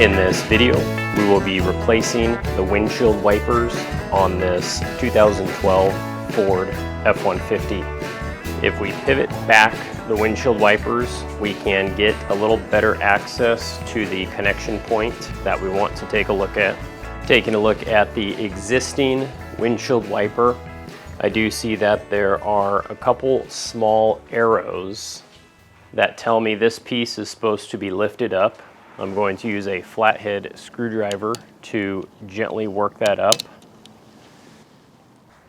In this video, we will be replacing the windshield wipers on this 2012 Ford F150. If we pivot back the windshield wipers, we can get a little better access to the connection point that we want to take a look at. Taking a look at the existing windshield wiper, I do see that there are a couple small arrows that tell me this piece is supposed to be lifted up. I'm going to use a flathead screwdriver to gently work that up.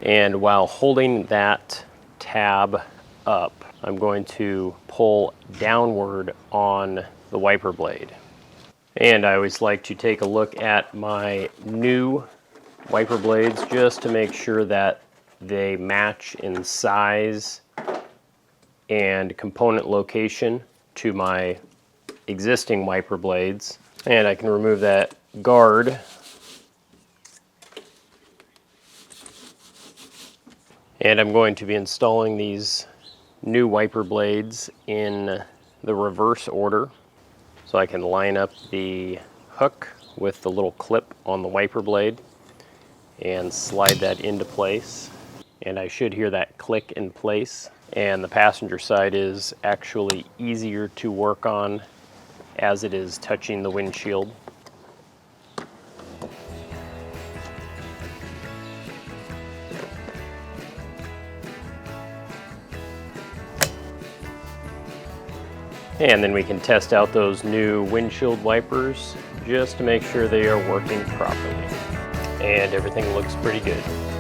And while holding that tab up, I'm going to pull downward on the wiper blade. And I always like to take a look at my new wiper blades just to make sure that they match in size and component location to my existing wiper blades. And I can remove that guard. And I'm going to be installing these new wiper blades in the reverse order. So I can line up the hook with the little clip on the wiper blade and slide that into place. And I should hear that click in place. And the passenger side is actually easier to work on as it is touching the windshield. And then we can test out those new windshield wipers just to make sure they are working properly. And everything looks pretty good.